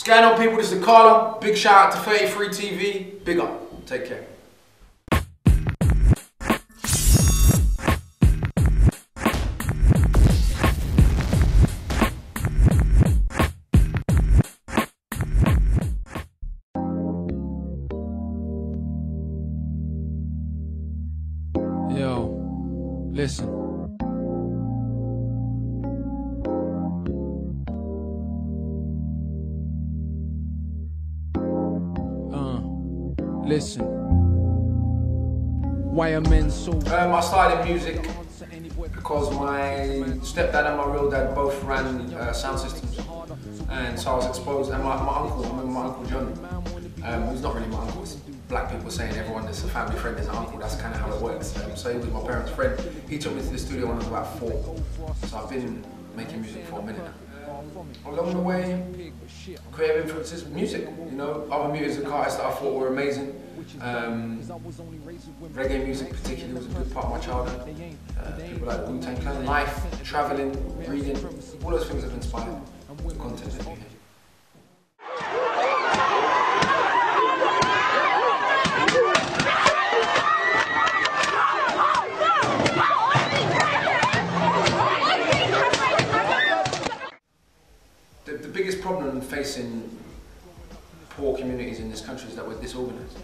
going on, people? This is Akala. Big shout out to 33 TV. Big up. Take care. Yo, listen. Listen. Why are men so... I started in music because my stepdad and my real dad both ran sound systems, and so I was exposed. And my uncle, I remember my uncle John, who's not really my uncle. It's black people saying everyone that's a family friend is an uncle. That's kind of how it works. So he was my parents' friend. He took me to the studio when I was about 4. So I've been making music for a minute now. Along the way, creative influences, music, you know, other music artists that I thought were amazing. Reggae music particularly was a big part of my childhood. People like Wu-Tang Clan, life, travelling, reading, all those things have inspired the content that you hear. The biggest problem facing poor communities in this country is that we're disorganised.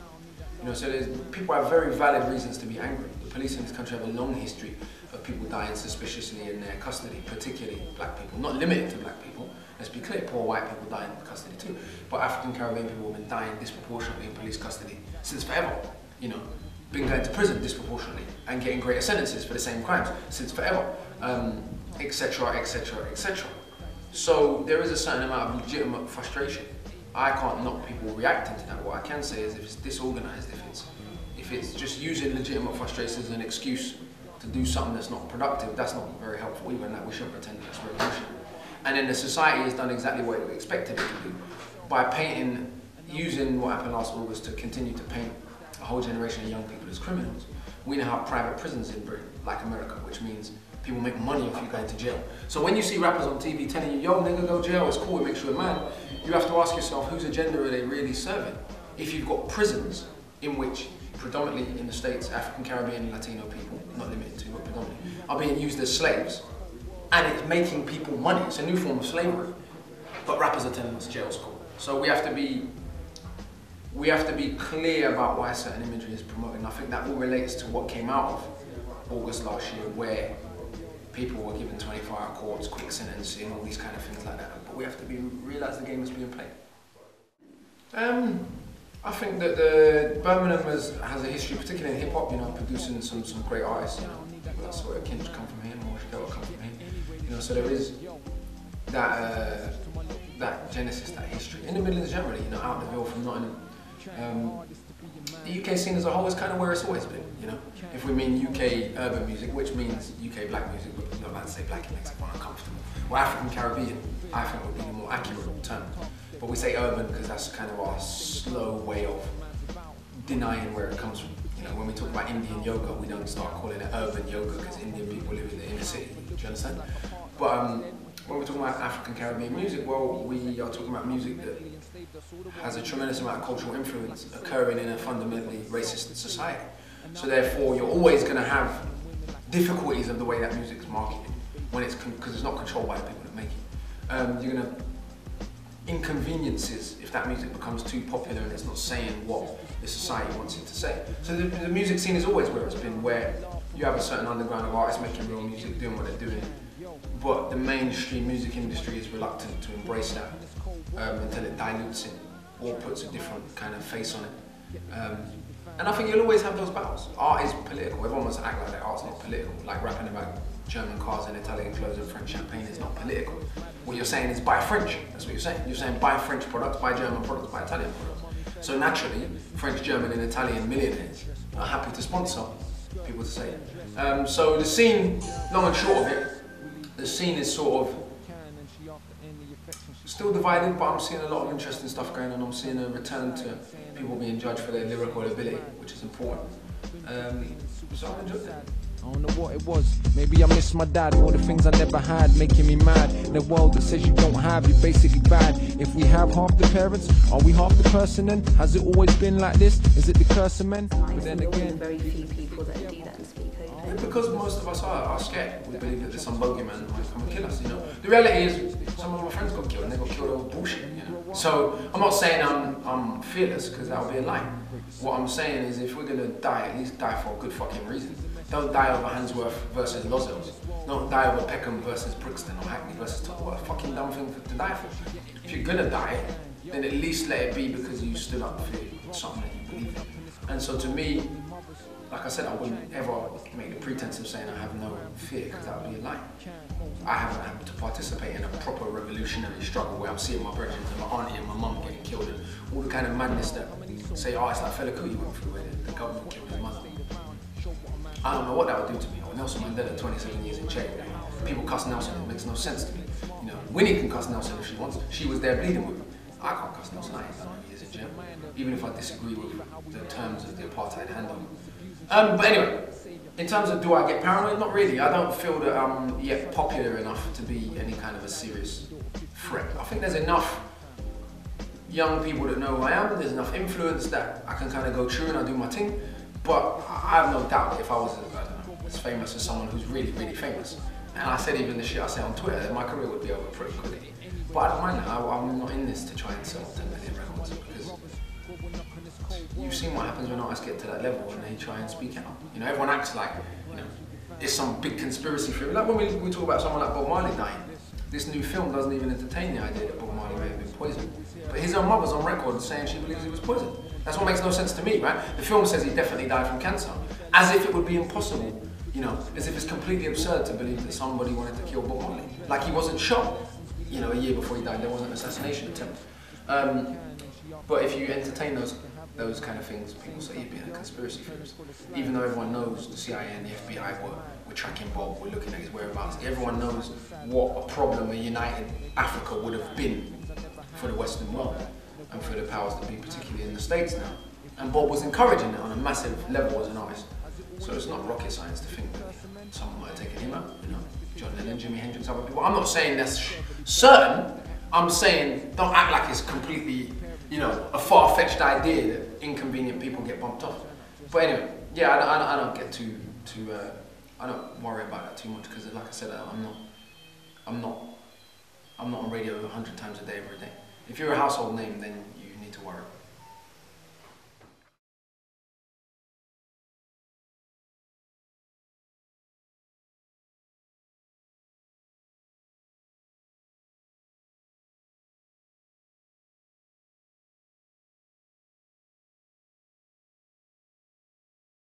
You know, so people have very valid reasons to be angry. The police in this country have a long history of people dying suspiciously in their custody, particularly black people. Not limited to black people, let's be clear, poor white people die in custody too. But African Caribbean people have been dying disproportionately in police custody since forever. You know, been going to prison disproportionately and getting greater sentences for the same crimes since forever, etc., etc., etc. So there is a certain amount of legitimate frustration. I can't knock people reacting to that. What I can say is if it's disorganised, if it's just using legitimate frustration as an excuse to do something that's not productive, that's not very helpful either, and that we shouldn't pretend that that's revolution. And then the society has done exactly what we expected it to do by painting, using what happened last August to continue to paint a whole generation of young people as criminals. We now have private prisons in Britain, like America, which means people make money if you go into jail. So when you see rappers on TV telling you, yo nigga, go jail, it's cool, it makes you a man, you have to ask yourself, whose agenda are they really serving? If you've got prisons in which, predominantly in the States, African, Caribbean, and Latino people, not limited to, but predominantly, are being used as slaves, and it's making people money, it's a new form of slavery, but rappers are telling us jail's cool. So we have to be clear about why certain imagery is promoted, and I think that all relates to what came out of August last year, where people were given 24-hour courts, quick sentencing, all these kind of things like that. But we have to realise the game is being played. I think that Birmingham has a history, particularly in hip hop, you know, producing some great artists. You know, that's where Kinch come from here, Moshko come from here. You know, so there is that genesis, that history. In the Midlands generally, you know, out the Ville from Nottingham. The UK scene as a whole is kind of where it's always been, you know. If we mean UK urban music, which means UK black music, but we don't like to say black, it makes everyone uncomfortable. Or African Caribbean, I think would be the more accurate term. But we say urban because that's kind of our slow way of denying where it comes from. You know, when we talk about Indian yoga, we don't start calling it urban yoga because Indian people live in the inner city, do you understand? But when we're talking about African Caribbean music, well, we are talking about music that has a tremendous amount of cultural influence occurring in a fundamentally racist society. So therefore, you're always going to have difficulties of the way that music is marketed, when because it's not controlled by the people that make it. You're going to inconveniences if that music becomes too popular and it's not saying what the society wants it to say. So the music scene is always where it's been, where you have a certain underground of artists making real music, doing what they're doing, but the mainstream music industry is reluctant to embrace that until it dilutes it or puts a different kind of face on it. And I think you'll always have those battles. Art is political. Everyone wants to act like that art's not political. Like rapping about German cars and Italian clothes and French champagne is not political. What you're saying is buy French. That's what you're saying. You're saying buy French products, buy German products, buy Italian products. So naturally, French, German and Italian millionaires are happy to sponsor people to say it. So the scene, long and short of it, the scene is sort of still divided, but I'm seeing a lot of interesting stuff going on. I'm seeing a return to people being judged for their lyrical ability, which is important. So I'm enjoying it. I don't know what it was. Maybe I miss my dad, all the things I never had, making me mad. In a world that says you don't have, you're basically bad. If we have half the parents, are we half the person then? Has it always been like this? Is it the curse of men? But then again, very few people that do that and speak openly. Because most of us are scared. We believe that there's some bogeyman who might come and kill us, you know. The reality is, some of my friends got killed and they got killed over bullshit, you know. So, I'm not saying I'm fearless, because that would be a lie. What I'm saying is, if we're gonna die, at least die for a good fucking reason. Don't die over Handsworth versus Lozells. Don't die over Peckham versus Brixton or Hackney versus Tottenham. What a fucking dumb thing to die for. If you're gonna die, then at least let it be because you stood up for something that you believe in. And so to me, like I said, I wouldn't ever make the pretense of saying I have no fear, because that would be a lie. I haven't had to participate in a proper revolutionary struggle where I'm seeing my brethren and my auntie and my mum getting killed and all the kind of madness that say, oh, it's like Fela Kuti went through where the government killed his mother. I don't know what that would do to me. Or Nelson Mandela, 27 years in jail. People cuss Nelson, it makes no sense to me. You know, Winnie can cuss Nelson if she wants. She was there bleeding with him. I can't cuss Nelson, I ain't done 9 years in jail. Even if I disagree with the terms of the apartheid handover. But anyway, in terms of do I get paranoid? Not really. I don't feel that I'm yet popular enough to be any kind of a serious threat. I think there's enough young people that know who I am. There's enough influence that I can kind of go through and I do my thing. But I have no doubt if I was, I don't know, as famous as someone who's really, really famous, and I said even the shit I say on Twitter, then my career would be over pretty quickly. But I don't mind that. I'm not in this to try and sell 10 million records, because you've seen what happens when artists get to that level and they try and speak out. You know, everyone acts like, you know, it's some big conspiracy theory. Like when we talk about someone like Bob Marley dying, this new film doesn't even entertain the idea that Bob Marley may have been poisoned. But his own mother's on record saying she believes he was poisoned. That's what makes no sense to me, right? The film says he definitely died from cancer, as if it would be impossible, you know, as if it's completely absurd to believe that somebody wanted to kill Bob Marley. Like he wasn't shot, you know, a year before he died, there was an assassination attempt. But if you entertain those kind of things, people say you're being a conspiracy theorist. Even though everyone knows the CIA and the FBI were tracking Bob, we're looking at his whereabouts. Everyone knows what a problem a united Africa would have been for the Western world and for the powers that be, particularly in the States now. And Bob was encouraging that on a massive level as an artist. So it's not rocket science to think that someone might have taken him out, you know, John Lennon, Jimi Hendrix, other people. I'm not saying that's certain. I'm saying don't act like it's completely, you know, a far-fetched idea that inconvenient people get bumped off. But anyway, yeah, I don't get too I don't worry about that too much, because like I said, I'm not on radio 100 times a day every day. If you're a household name, then you need to worry.